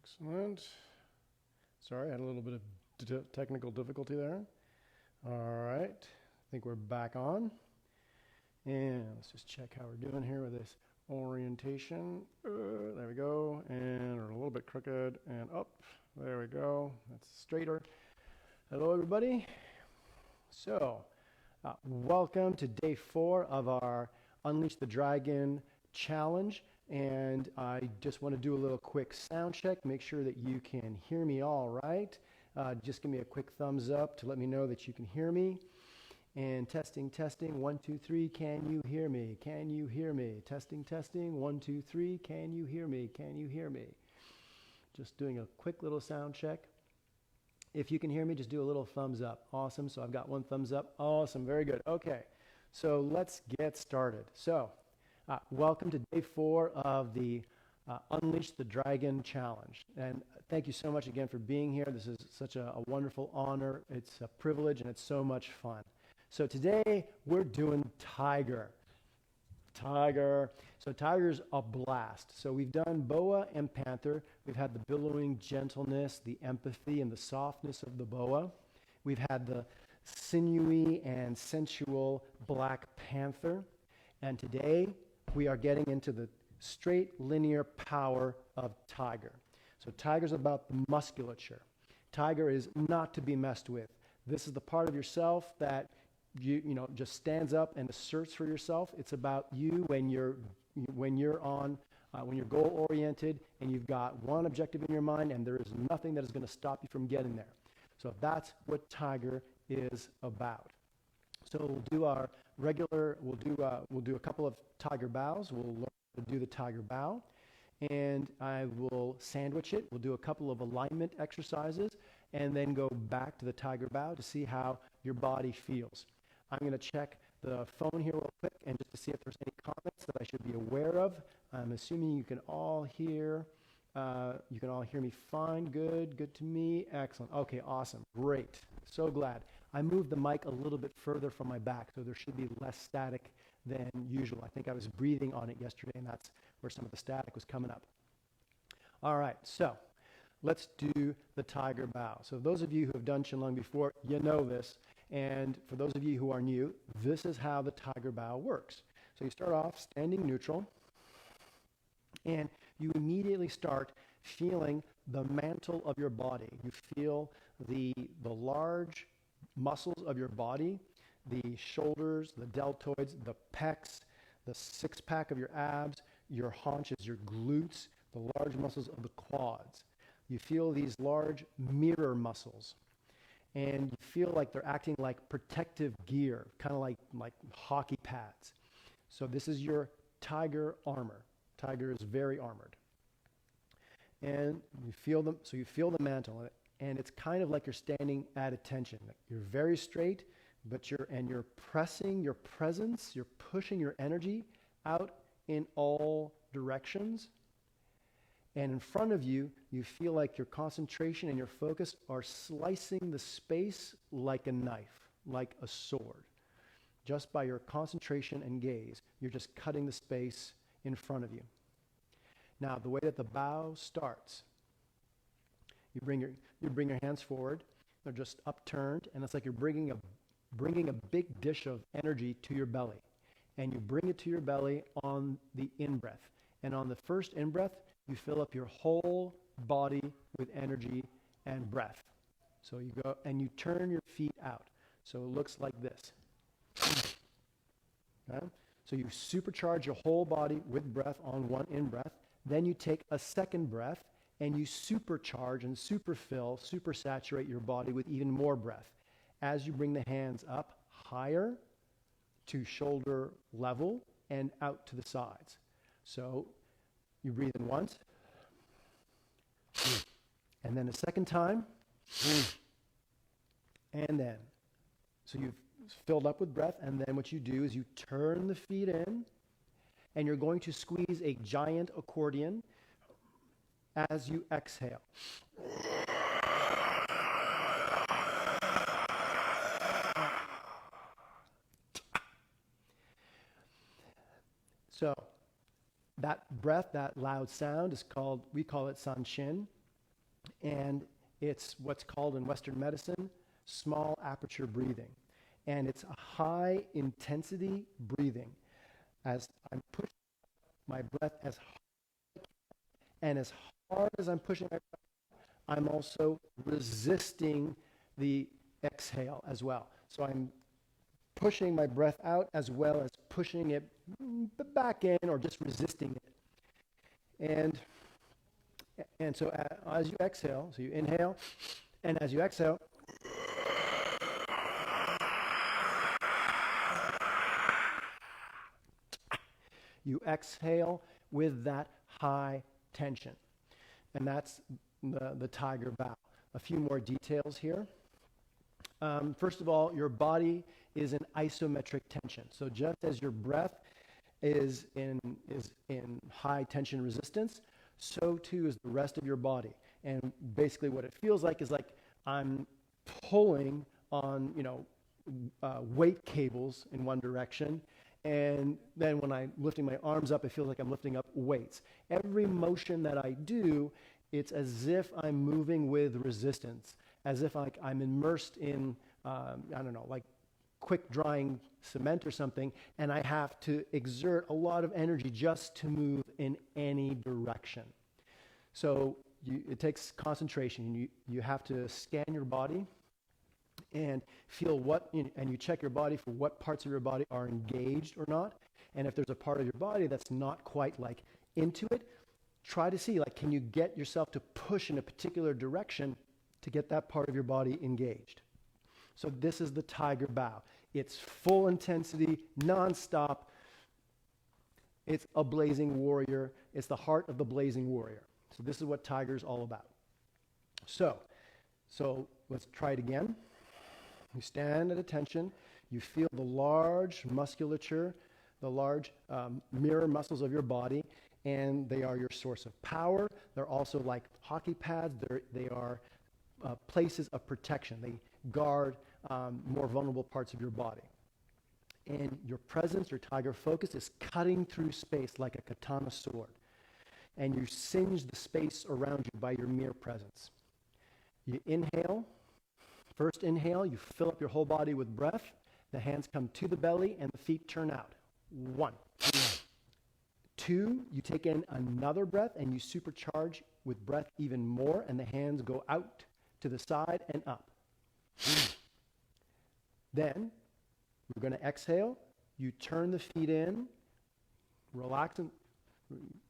Excellent. Sorry, I had a little bit of technical difficulty there. All right, I think we're back on. And let's just check how we're doing here with this orientation. There we go. And we're a little bit crooked and up. There we go. That's straighter. Hello, everybody. So, welcome to day 4 of our Unleash the Dragon challenge. And I just want to do a little quick sound check, make sure that you can hear me all right. Just give me a quick thumbs up to let me know that you can hear me. And testing, 1, 2, 3, can you hear me? Can you hear me? Testing, 1, 2, 3, can you hear me? Can you hear me? Just doing a quick little sound check. If you can hear me, just do a little thumbs up. Awesome. So I've got 1 thumbs up. Awesome. Very good. Okay. So let's get started. So welcome to day 4 of the Unleash the Dragon challenge. And thank you so much again for being here. This is such a wonderful honor. It's a privilege and it's so much fun. So today we're doing Tiger. So Tiger's a blast. So we've done Boa and Panther. We've had the billowing gentleness, the empathy, and the softness of the Boa. We've had the sinewy and sensual Black Panther. And today we are getting into the straight linear power of Tiger. So Tiger's about the musculature. Tiger is not to be messed with. This is the part of yourself that you just stands up and asserts for yourself. It's about you when you're goal oriented and you've got one objective in your mind and there is nothing that is going to stop you from getting there. So that's what Tiger is about. So we'll do our regular. We'll do a couple of Tiger bows. We'll learn to do the Tiger bow, and I will sandwich it. We'll do a couple of alignment exercises, and then go back to the Tiger bow to see how your body feels. I'm going to check the phone here real quick and just to see if there's any comments that I should be aware of. I'm assuming you can all hear. You can all hear me fine. Good to me. Excellent. Okay, awesome. Great. So glad. I moved the mic a little bit further from my back, so there should be less static than usual. I think I was breathing on it yesterday, and that's where some of the static was coming up. All right, so let's do the Tiger bow. So those of you who have done Qinglong before, you know this. And for those of you who are new, this is how the Tiger bow works. So you start off standing neutral, and you immediately start feeling the mantle of your body. You feel the large muscles of your body, the shoulders, the deltoids, the pecs, the six-pack of your abs, your haunches, your glutes, the large muscles of the quads. You feel these large mirror muscles. And you feel like they're acting like protective gear, kind of like hockey pads. So this is your Tiger armor. Tiger is very armored. And you feel them, so you feel the mantle, and it's kind of like you're standing at attention. You're very straight, but you're pressing your presence, you're pushing your energy out in all directions. And in front of you, you feel like your concentration and your focus are slicing the space like a knife, like a sword. Just by your concentration and gaze, you're just cutting the space in front of you. Now, the way that the bow starts, you bring your hands forward. They're just upturned, and it's like you're bringing a big dish of energy to your belly. And you bring it to your belly on the in-breath. And on the first in-breath, you fill up your whole body with energy and breath. So you go and you turn your feet out. So it looks like this. Okay? So you supercharge your whole body with breath on one in-breath. Then you take a second breath and you supercharge and superfill, supersaturate your body with even more breath. As you bring the hands up higher to shoulder level and out to the sides. So you breathe in once, and then a second time, and then. So you've filled up with breath, and then what you do is you turn the feet in, and you're going to squeeze a giant accordion as you exhale. So that breath, that loud sound is called, we call it San Shin. And it's what's called in Western medicine small aperture breathing. And it's a high intensity breathing. As I'm pushing my breath as hard and as hard as I'm pushing my breath, I'm also resisting the exhale as well. So I'm pushing my breath out as well as pushing it back in or just resisting it. And so as you exhale, so you inhale, and as you exhale, you exhale with that high tension. And that's the tiger bow. A few more details here. First of all, your body is in isometric tension. So just as your breath is in high tension resistance, so too is the rest of your body. And basically what it feels like is like I'm pulling on, weight cables in one direction. And then when I'm lifting my arms up, it feels like I'm lifting up weights. Every motion that I do, it's as if I'm moving with resistance, as if I'm immersed in, like quick drying cement or something, and I have to exert a lot of energy just to move in any direction. So it takes concentration. You have to scan your body and feel and you check your body for what parts of your body are engaged or not. And if there's a part of your body that's not quite like into it, try to see, like, can you get yourself to push in a particular direction to get that part of your body engaged? So this is the tiger bow. It's full intensity, nonstop. It's a blazing warrior. It's the heart of the blazing warrior. So this is what tiger's all about. So let's try it again. You stand at attention. You feel the large musculature, the large mirror muscles of your body, and they are your source of power. They're also like hockey pads. They are places of protection. They guard more vulnerable parts of your body. And your presence, your tiger focus, is cutting through space like a katana sword. And you singe the space around you by your mere presence. You inhale. First inhale, you fill up your whole body with breath. The hands come to the belly and the feet turn out. 1. 2, you take in another breath and you supercharge with breath even more, and the hands go out to the side and up. Then we're going to exhale. You turn the feet in, relax and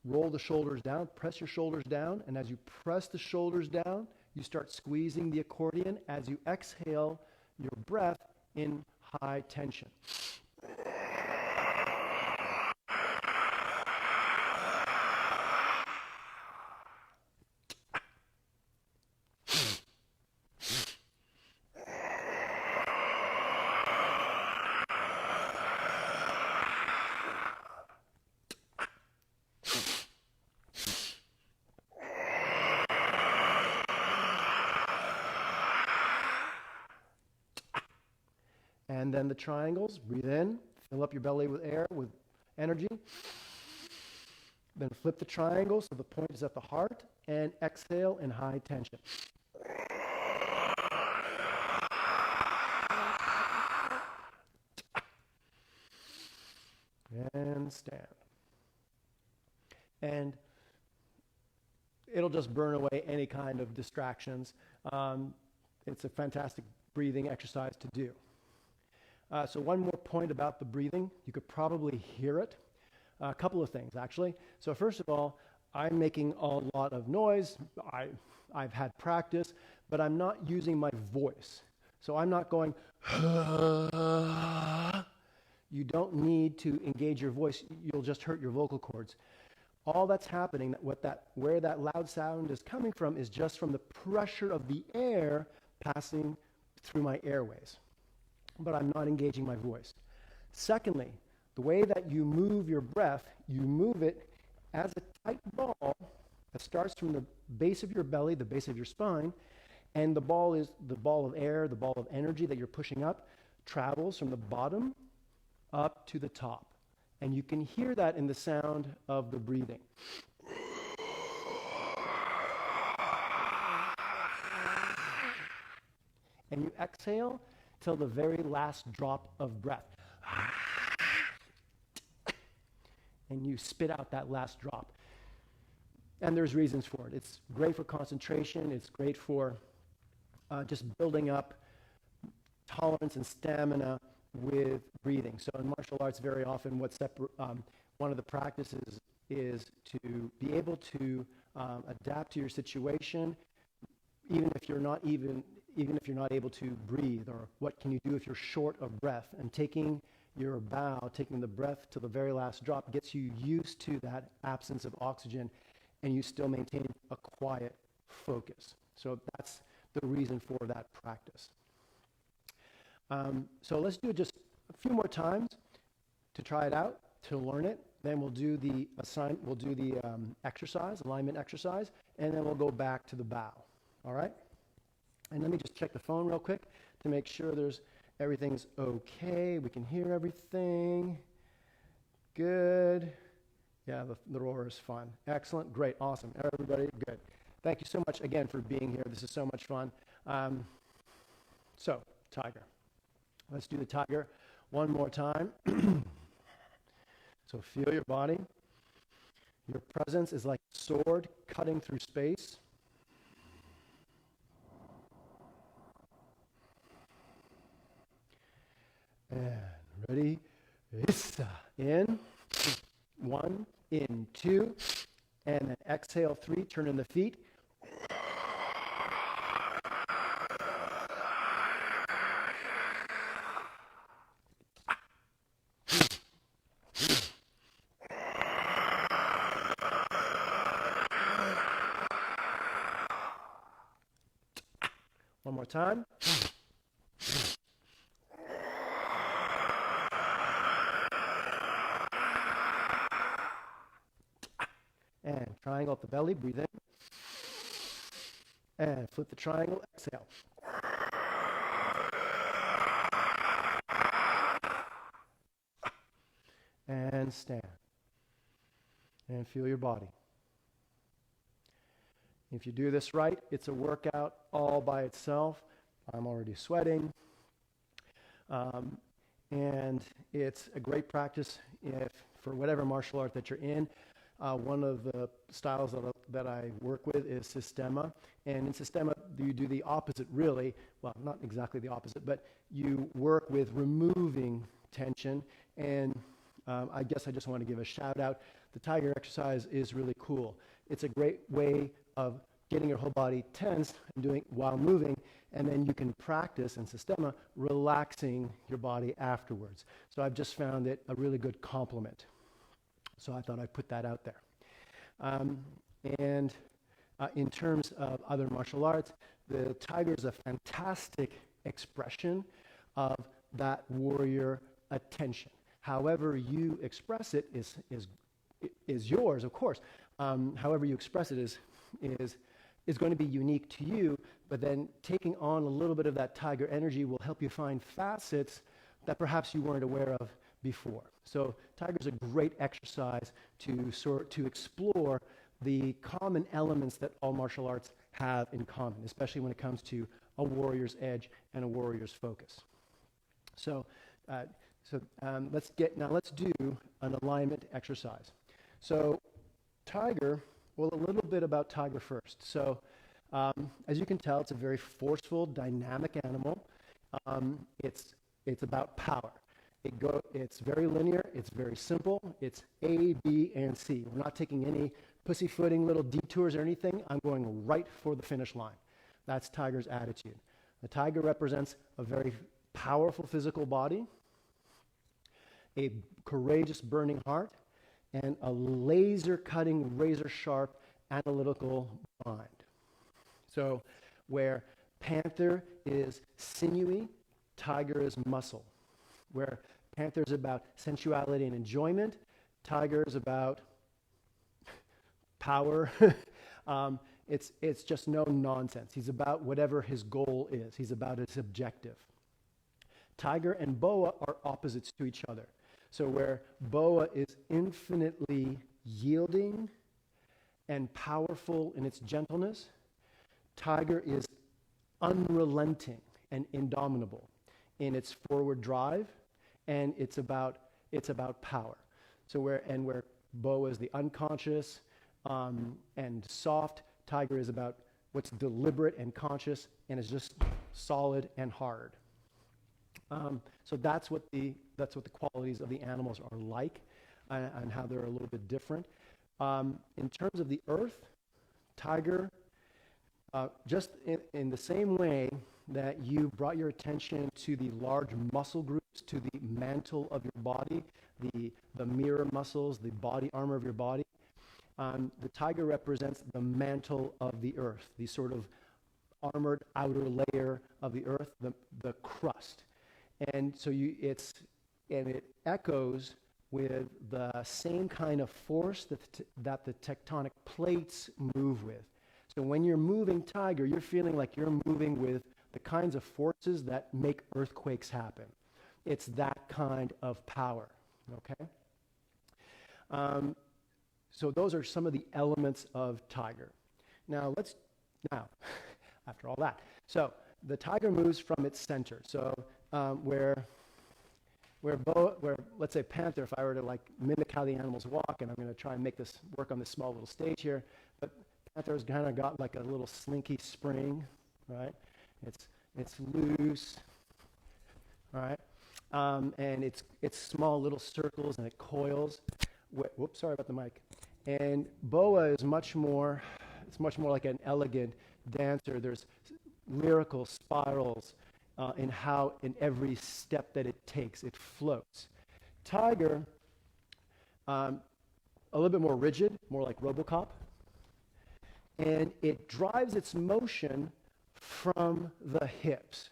roll the shoulders down, press your shoulders down, and as you press the shoulders down, you start squeezing the accordion as you exhale your breath in high tension. And then the triangles, breathe in, fill up your belly with air, with energy. Then flip the triangle so the point is at the heart, and exhale in high tension. And stand. And it'll just burn away any kind of distractions. It's a fantastic breathing exercise to do. So one more point about the breathing. You could probably hear it. A couple of things, actually. So first of all, I'm making a lot of noise. I've had practice, but I'm not using my voice. So I'm not going, you don't need to engage your voice. You'll just hurt your vocal cords. All that's happening, where that loud sound is coming from, is just from the pressure of the air passing through my airways. But I'm not engaging my voice. Secondly, the way that you move your breath, you move it as a tight ball that starts from the base of your belly, the base of your spine, and the ball is the ball of air, the ball of energy that you're pushing up, travels from the bottom up to the top. And you can hear that in the sound of the breathing. and you exhale till the very last drop of breath. And you spit out that last drop. And there's reasons for it. It's great for concentration. It's great for just building up tolerance and stamina with breathing. So in martial arts, very often one of the practices is to be able to adapt to your situation, even if you're not able to breathe, or what can you do if you're short of breath. And taking your bow, taking the breath to the very last drop, gets you used to that absence of oxygen, and you still maintain a quiet focus. So that's the reason for that practice. So let's do it just a few more times to try it out, to learn it. Then we'll do the exercise, alignment exercise, and then we'll go back to the bow. All right? And let me just check the phone real quick to make sure everything's okay. We can hear everything. Good. Yeah, the roar is fun. Excellent. Great. Awesome. Everybody, good. Thank you so much again for being here. This is so much fun. So, tiger. Let's do the tiger one more time. So feel your body. Your presence is like a sword cutting through space. And ready? Issa. In. 1, in 2, and then exhale 3, turn in the feet. One more time. And triangle up the belly, breathe in. And flip the triangle, exhale. And stand. And feel your body. If you do this right, it's a workout all by itself. I'm already sweating. And it's a great practice for whatever martial art that you're in. One of the styles that I work with is Sistema. And in Sistema, you do the opposite, really. Well, not exactly the opposite, but you work with removing tension. And I guess I just want to give a shout out. The tiger exercise is really cool. It's a great way of getting your whole body tense and doing while moving, and then you can practice in Sistema relaxing your body afterwards. So I've just found it a really good complement. So I thought I'd put that out there. And in terms of other martial arts, the tiger is a fantastic expression of that warrior attention. However you express it is yours, of course. However you express it is going to be unique to you, but then taking on a little bit of that tiger energy will help you find facets that perhaps you weren't aware of before. So tiger is a great exercise to explore the common elements that all martial arts have in common, especially when it comes to a warrior's edge and a warrior's focus. So let's do an alignment exercise. So tiger, well, a little bit about tiger first. So as you can tell, it's a very forceful, dynamic animal. It's about power. It's very linear. It's very simple. It's A, B, and C. We're not taking any pussyfooting little detours or anything. I'm going right for the finish line. That's tiger's attitude. The tiger represents a very powerful physical body, a courageous burning heart, and a laser-cutting, razor-sharp analytical mind. So where panther is sinewy, tiger is muscle. Where panther is about sensuality and enjoyment, tiger is about power. It's just no nonsense. He's about whatever his goal is. He's about his objective. Tiger and boa are opposites to each other. So where boa is infinitely yielding and powerful in its gentleness, tiger is unrelenting. and indomitable in its forward drive, and it's about power. So where boa is the unconscious and soft, tiger is about what's deliberate and conscious and is just solid and hard. So that's what the qualities of the animals are like, and how they're a little bit different. In terms of the earth, tiger, just in the same way that you brought your attention to the large muscle groups, to the mantle of your body, the mirror muscles, the body armor of your body, the tiger represents the mantle of the earth, the sort of armored outer layer of the earth, the crust. And so it echoes with the same kind of force that the tectonic plates move with. So when you're moving tiger, you're feeling like you're moving with the kinds of forces that make earthquakes happen. It's that kind of power, okay? So those are some of the elements of tiger. Now, after all that, so the tiger moves from its center. So where let's say panther, if I were to like mimic how the animals walk, and I'm going to try and make this work on this small little stage here, but panther's kind of got like a little slinky spring, right? It's loose, right? And it's small little circles and it coils. Whoops, sorry about the mic. And boa is much more like an elegant dancer. There's lyrical spirals in every step that it takes. It floats. Tiger, a little bit more rigid, more like RoboCop. And it drives its motion from the hips.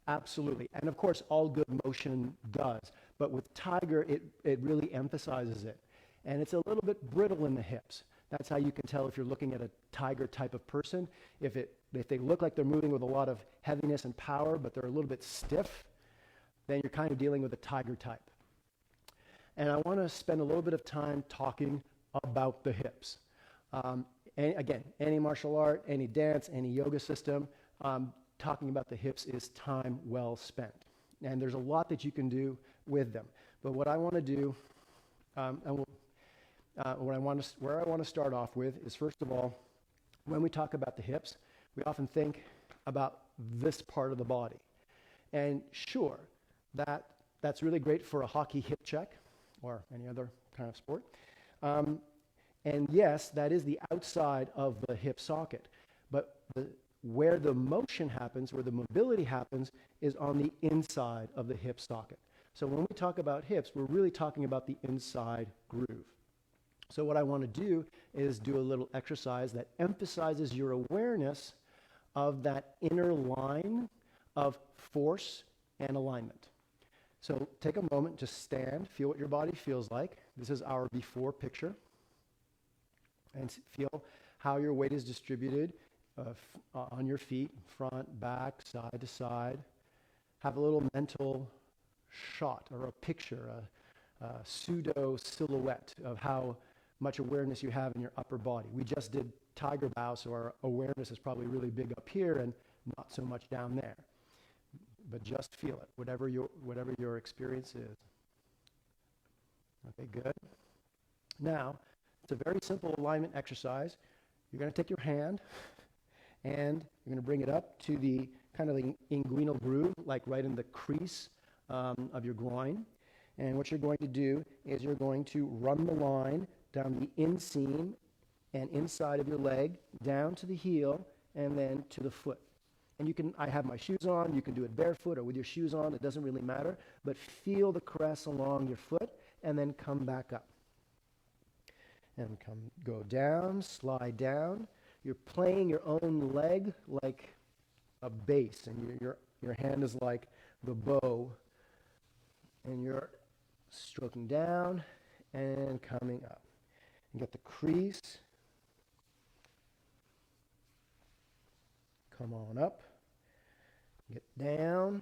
Absolutely. And of course, all good motion does. But with tiger, it really emphasizes it. And it's a little bit brittle in the hips. That's how you can tell if you're looking at a tiger type of person. If they look like they're moving with a lot of heaviness and power, but they're a little bit stiff, then you're kind of dealing with a tiger type. And I want to spend a little bit of time talking about the hips. And again, any martial art, any dance, any yoga system, talking about the hips is time well spent. And there's a lot that you can do with them. But what I want to do, where I want to start off with is, first of all, when we talk about the hips, we often think about this part of the body. And sure, that's really great for a hockey hip check or any other kind of sport. And yes, that is the outside of the hip socket. But where the motion happens, where the mobility happens, is on the inside of the hip socket. So when we talk about hips, we're really talking about the inside groove. So what I want to do is do a little exercise that emphasizes your awareness of that inner line of force and alignment. So take a moment, just stand, feel what your body feels like. This is our before picture. And feel how your weight is distributed on your feet, front, back, side to side. Have a little mental shot or a picture, a pseudo silhouette of how much awareness you have in your upper body. We just did tiger bow, so our awareness is probably really big up here and not so much down there. But just feel it, whatever your experience is. Okay, good. Now, it's a very simple alignment exercise. You're going to take your hand and you're going to bring it up to the kind of the inguinal groove, like right in the crease of your groin. And what you're going to do is you're going to run the line down the inseam and inside of your leg, down to the heel, and then to the foot. And I have my shoes on, you can do it barefoot or with your shoes on, it doesn't really matter, but feel the caress along your foot, and then come back up. And go down, slide down. You're playing your own leg like a bass, and your hand is like the bow, and you're stroking down and coming up. You get the crease. Come on up. Get down.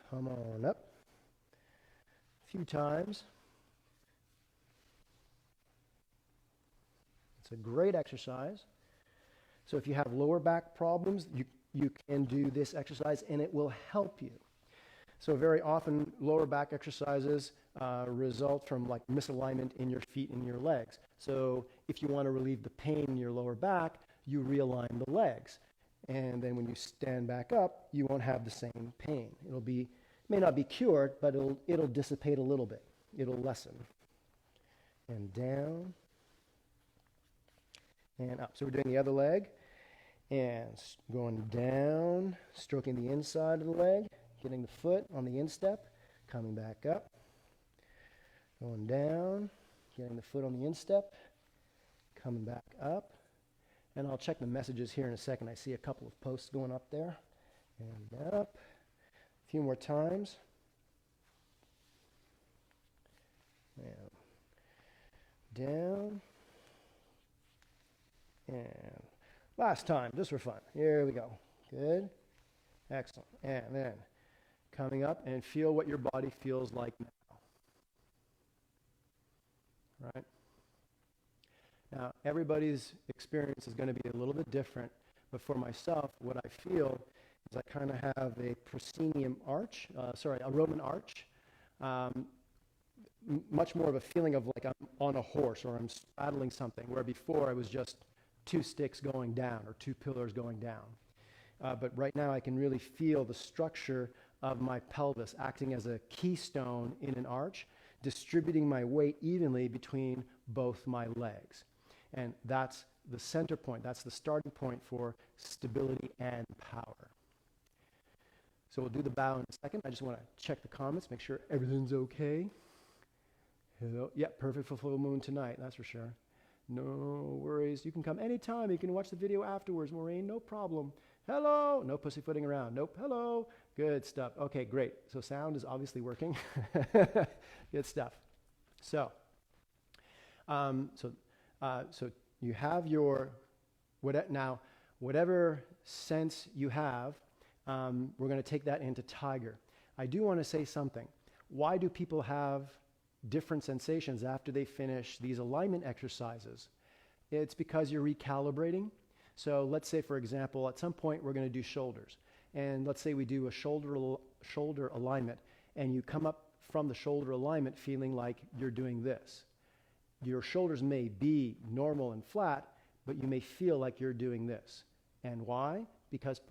Come on up. A few times. It's a great exercise. So if you have lower back problems, you can do this exercise and it will help you. So very often lower back exercises result from like misalignment in your feet and your legs. So if you want to relieve the pain in your lower back, you realign the legs. And then when you stand back up, you won't have the same pain. May not be cured, but it'll dissipate a little bit. It'll lessen. And down and up. So we're doing the other leg and going down, stroking the inside of the leg, getting the foot on the instep, coming back up, going down, getting the foot on the instep, coming back up. And I'll check the messages here in a second. I see a couple of posts going up there. And up. A few more times. And down. And last time, just for fun. Here we go. Good. Excellent. And then coming up and feel what your body feels like now. Right? Now, everybody's experience is going to be a little bit different, but for myself, what I feel is I kind of have a proscenium arch, a Roman arch, much more of a feeling of like I'm on a horse or I'm straddling something, where before I was just two sticks going down or two pillars going down. But right now I can really feel the structure of my pelvis acting as a keystone in an arch, distributing my weight evenly between both my legs. And that's the center point. That's the starting point for stability and power. So we'll do the bow in a second. I just want to check the comments, make sure everything's okay. Hello. Yeah, perfect for full moon tonight, that's for sure. No worries. You can come anytime. You can watch the video afterwards, Maureen. No problem. Hello. No pussyfooting around. Nope. Hello. Good stuff. Okay, great. So sound is obviously working. Good stuff. So you have your, whatever sense you have, we're going to take that into Tiger. I do want to say something. Why do people have different sensations after they finish these alignment exercises? It's because you're recalibrating. So let's say, for example, at some point we're going to do shoulders. And let's say we do a shoulder alignment, and you come up from the shoulder alignment feeling like you're doing this. Your shoulders may be normal and flat, but you may feel like you're doing this. And why? Because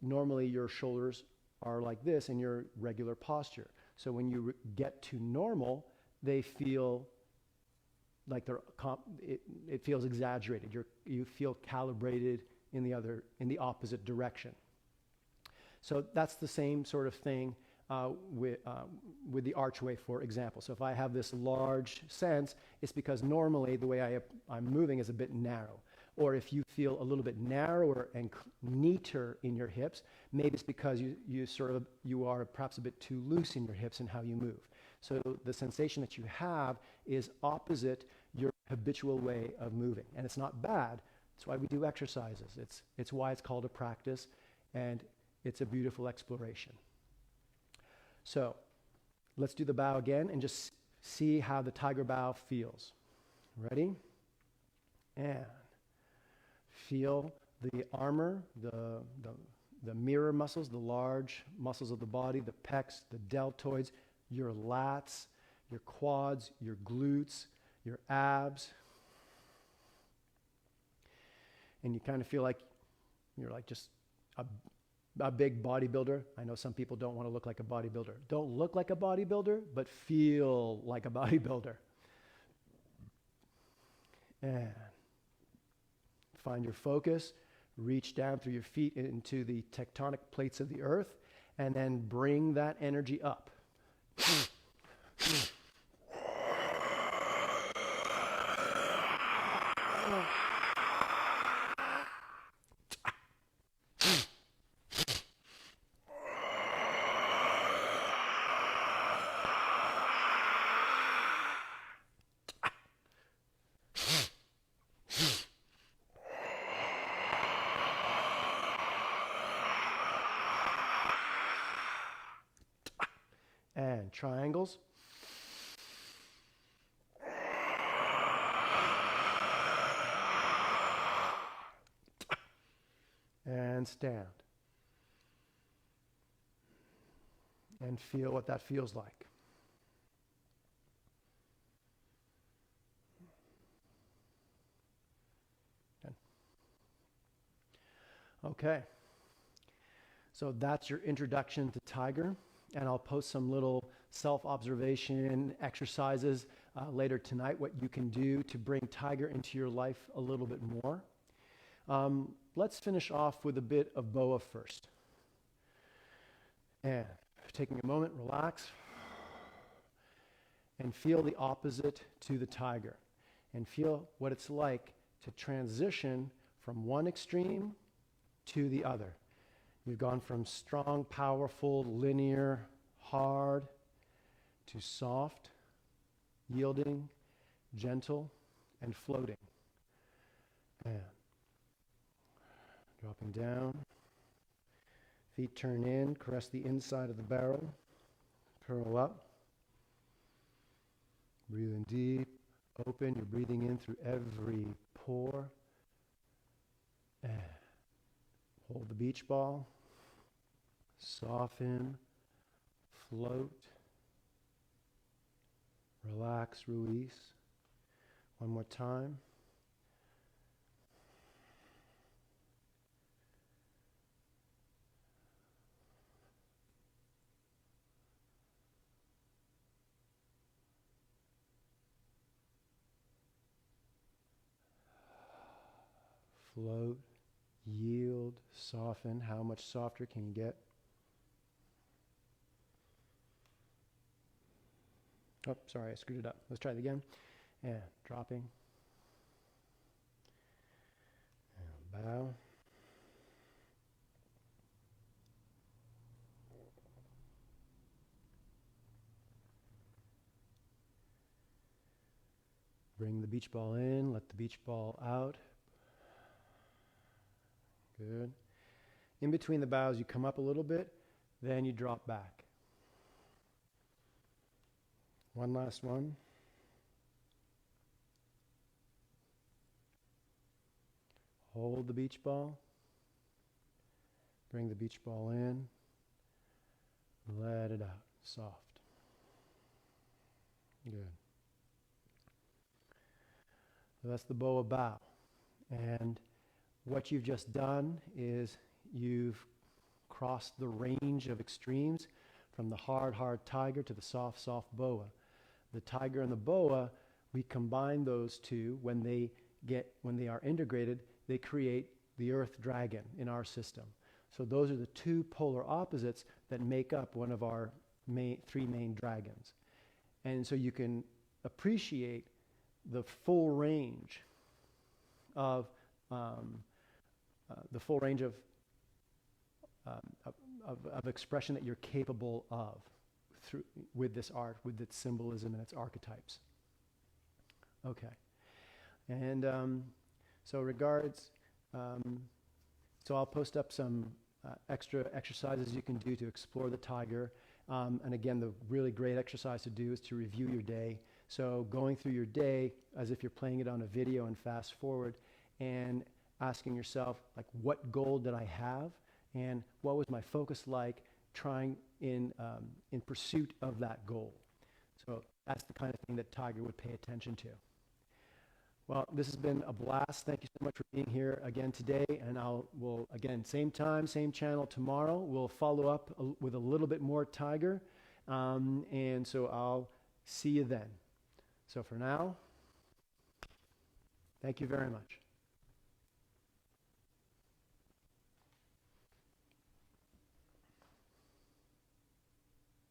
normally your shoulders are like this in your regular posture. So when you get to normal, they feel like it feels exaggerated. You feel calibrated in the opposite direction. So that's the same sort of thing with the archway, for example. So if I have this large sense, it's because normally the way I'm moving is a bit narrow. Or if you feel a little bit narrower and neater in your hips, maybe it's because you are perhaps a bit too loose in your hips and how you move. So the sensation that you have is opposite your habitual way of moving. And it's not bad. That's why we do exercises. It's why it's called a practice, and it's a beautiful exploration. So let's do the bow again and just see how the tiger bow feels. Ready? And feel the armor, the mirror muscles, the large muscles of the body, the pecs, the deltoids, your lats, your quads, your glutes, your abs. And you kind of feel like you're like just a big bodybuilder. I know some people don't want to look like a bodybuilder. Don't look like a bodybuilder, but feel like a bodybuilder. And find your focus. Reach down through your feet into the tectonic plates of the earth, and then bring that energy up. And triangles. and stand. And feel what that feels like. Okay. So that's your introduction to Tiger. And I'll post some little self-observation exercises later tonight, what you can do to bring Tiger into your life a little bit more. Let's finish off with a bit of BOA first. And taking a moment, relax, and feel the opposite to the Tiger. And feel what it's like to transition from one extreme to the other. You've gone from strong, powerful, linear, hard, to soft, yielding, gentle, and floating. And dropping down. Feet turn in, caress the inside of the barrel. Curl up. Breathe in deep, open. You're breathing in through every pore. And hold the beach ball. Soften. Float. Relax, release. One more time. Float, yield, soften. How much softer can you get? Oh, sorry, I screwed it up. Let's try it again. And dropping. And bow. Bring the beach ball in, let the beach ball out. Good. In between the bows, you come up a little bit, then you drop back. One last one. Hold the beach ball. Bring the beach ball in. Let it out. Soft. Good. So that's the BOA bow. And what you've just done is you've crossed the range of extremes from the hard, hard Tiger to the soft, soft BOA. The Tiger and the BOA, we combine those two. When they are integrated, they create the Earth Dragon in our system. So those are the two polar opposites that make up one of our three main dragons. And so you can appreciate the full range of expression that you're capable of with this art, with its symbolism and its archetypes. Okay, and so regards. So I'll post up some extra exercises you can do to explore the Tiger. And again, the really great exercise to do is to review your day. So going through your day as if you're playing it on a video and fast forward and asking yourself, like, what goal did I have? And what was my focus like trying in pursuit of that goal? So that's the kind of thing that Tiger would pay attention to. Well, this has been a blast. Thank you so much for being here again today. And we'll again, same time, same channel tomorrow. We'll follow up with a little bit more Tiger. And so I'll see you then. So for now, thank you very much.